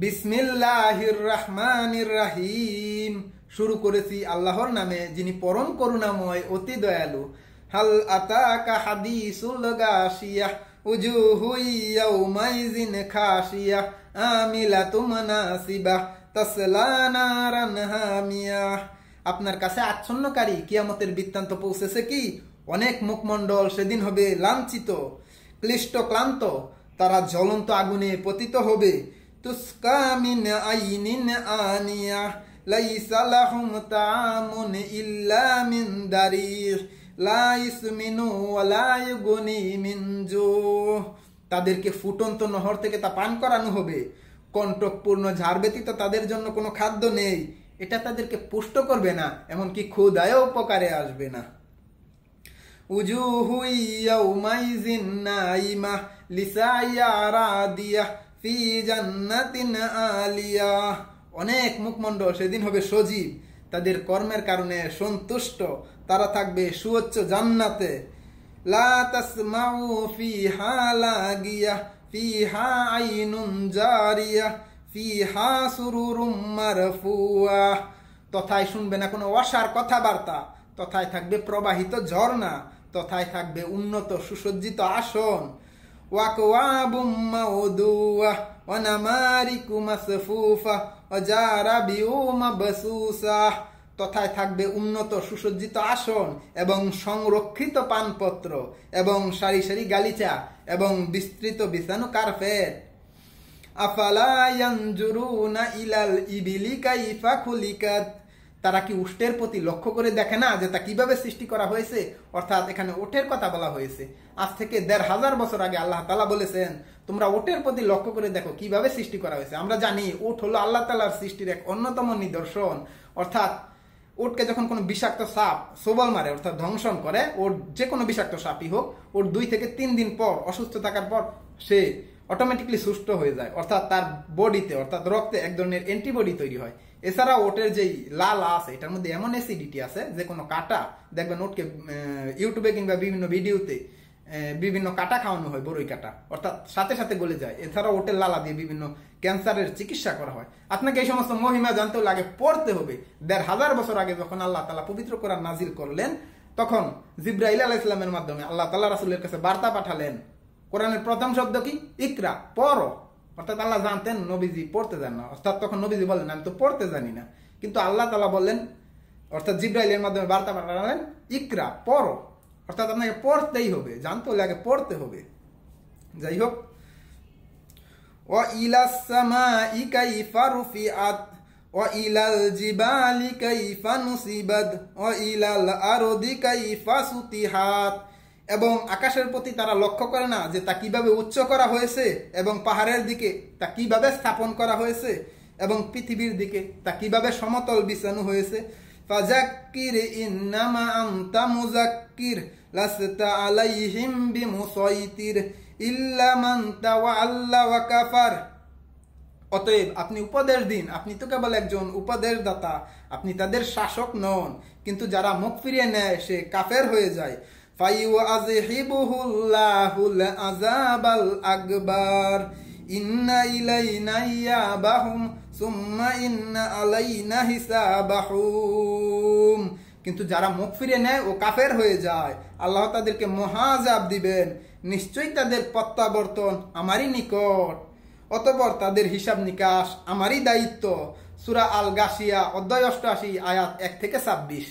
বিসমিল্লাহির রহমানির রহিম। শুরু করেছি আল্লাহর নামে যিনি পরম করুণাময় অতি দয়ালু। হাল আতাকা হাদিসুল গাশিয়াহ উজুহু ইয়াউমাইজিন খাশিয়াহ আমিলাতুম নাসিবাহ তাসলা নারান হামিয়াহ। আপনার কাছে আচ্ছন্নকারী কিয়ামতের বৃত্তান্ত পৌঁছেছে কি? অনেক মুখমণ্ডল সেদিন হবে লাঞ্ছিত, ক্লিষ্ট, ক্লান্ত, তারা জ্বলন্ত আগুনে পতিত হবে। তুসকা মিন আইনিন আনিয়া লাইসা লাহুম তাআমুন ইল্লা মিন দারিহ লা ইসমিনু ওয়া লা ইগুনি মিন জুহ। তাদেরকে ফুটন্ত নহর থেকে তা পান করানো হবে। কণ্টকপূর্ণ ঝাড় ব্যতীত তাদের জন্য কোনো খাদ্য নেই, এটা তাদেরকে পুষ্ট করবে না, এমনকি ক্ষুধায়ও উপকারে আসবে না। উজুহু ইয়াউমাইজিন নাইমা লিসাইয়া রাদিয়া ফি জান্নাতিন আলিয়া। অনেক মুখমণ্ডল সেদিন হবে সজীব, তাদের কর্মের কারণে সন্তুষ্ট, তারা থাকবে সুউচ্চ জান্নাতে। লা তাসমাউ ফিহা লাগিয়া ফিহা আইনুন জারিয়া ফিহা সুরুরুম মারফুয়া। তথায় শুনবে না কোনো অসার কথাবার্তা, তথায় থাকবে প্রবাহিত ঝর্ণা, তথায় থাকবে উন্নত সুসজ্জিত আসন। ওয়াকওয়াবুম মাউদুয়া ওয়া নামারিকু মাসফুফা ওয়া জারাবিউ মাবসুসা। তথায় থাকবে উন্নত সুসজ্জিত আসন এবং সংরক্ষিত পানপত্র এবং সারি সারি গালিচা এবং বিস্তৃত বিছানো কার্পেট। আফালা ইয়ানজুরুনা ইলাল ইবিলি কাইফা খুলিকাত। তারা কি উটের প্রতি লক্ষ্য করে দেখে না যে তা কিভাবে সৃষ্টি করা হয়েছে? অর্থাৎ এখানে উটের কথা বলা হয়েছে। আজ থেকে ১৫০০ বছর আগে আল্লাহ তাআলা বলেছেন, তোমরা উটের প্রতি লক্ষ্য করে দেখো কিভাবে সৃষ্টি করা হয়েছে। আমরা জানি উট হলো আল্লাহ তাআলার সৃষ্টির এক অন্যতম নিদর্শন। অর্থাৎ উটকে যখন কোনো বিষাক্ত সাপ সবল মারে, অর্থাৎ ধ্বংসন করে, ওর যে কোনো বিষাক্ত সাপই হোক, ওর ২ থেকে ৩ দিন পর অসুস্থ থাকার পর সে অটোমেটিকলি সুস্থ হয়ে যায়। অর্থাৎ তার বডিতে, অর্থাৎ রক্তে এক ধরনের অ্যান্টিবডি তৈরি হয়। এছাড়া ওটের যেই লালা আছে এটার মধ্যে এমন অ্যাসিডিটি আছে যে কোনো কাটা দেখবেন, ওটকে ইউটিউবে কিংবা বিভিন্ন ভিডিওতে বিভিন্ন কাটা খাওয়ানো হয়, বড়ই কাটা, অর্থাৎ সাথে সাথে গলে যায়। এছাড়া ওটের লালা দিয়ে বিভিন্ন ক্যান্সারের চিকিৎসা করা হয়। আপনাকে এই সমস্ত মহিমা জানতে হলে আগে পড়তে হবে। ১৫০০ বছর আগে যখন আল্লাহ তাআলা পবিত্র কোরআন নাজিল করলেন, তখন জিবরাইল আলাইহিস সালামের মাধ্যমে আল্লাহ তাআলা রাসূলের কাছে বার্তা পাঠালেন। কোরআনের প্রথম শব্দ কি? ইকরা, পড়ো। অর্থাৎ আল্লাহ জানতেন নবীজি পড়তে জান না, অর্থাৎ তখন নবীজি বললেন আমি তো পড়তে জানি না, কিন্তু আল্লাহ তাআলা বললেন, অর্থাৎ জিবরাইলের মাধ্যমে বার্তা পাঠালেন, ইকরা, পড়ো। অর্থাৎ আপনাকে পড়তেই হবে, জানতে হলে আগে পড়তে হবে। যাই হোক, ওয়া ইলাস সামাই কাইফা রুফিআত ওয়া ইলাল জিবালি কাইফা নুসিবাত ওয়া ইলাল আরদি কাইফা সুতিহাত। এবং আকাশের প্রতি তারা লক্ষ্য করে না যে তা কিভাবে উচ্চ করা হয়েছে, এবং পাহাড়ের দিকে তা কিভাবে স্থাপন করা হয়েছে, এবং পৃথিবীর দিকে তা কিভাবে সমতল বিছানো হয়েছে। ফাযাক্কির ইন্নামা আনতা মুযাক্কির লাসতা আলাইহিম বিমুসাইতির ইল্লা মান তাওয়াল্লা ওয়া কাফার। অতএব আপনি উপদেশ দিন, আপনি তো কেবল একজন উপদেশদাতা, আপনি তাদের শাসক নন। কিন্তু যারা মুখ ফিরিয়ে নেয় সে কাফের হয়ে যায়। ফায়ুযহিবুহুল্লাহুল আযাবাল আকবার ইন্না ইলাইনা ইয়াবাহুম সুম্মা ইন্না আলাইনা হিসাবাহুম। কিন্তু যারা মুখ ফিরে নেয় ও কাফের হয়ে যায়, আল্লাহ তাদেরকে মহাযাব দিবেন, নিশ্চয়ই তাদের প্রত্যাবর্তন আমারই নিকট, অতঃপর তাদের হিসাব নিকাশ আমারই দায়িত্ব। সূরা আল গাশিয়া অধ্যায় ৮৮ আয়াত ১ থেকে ২৬।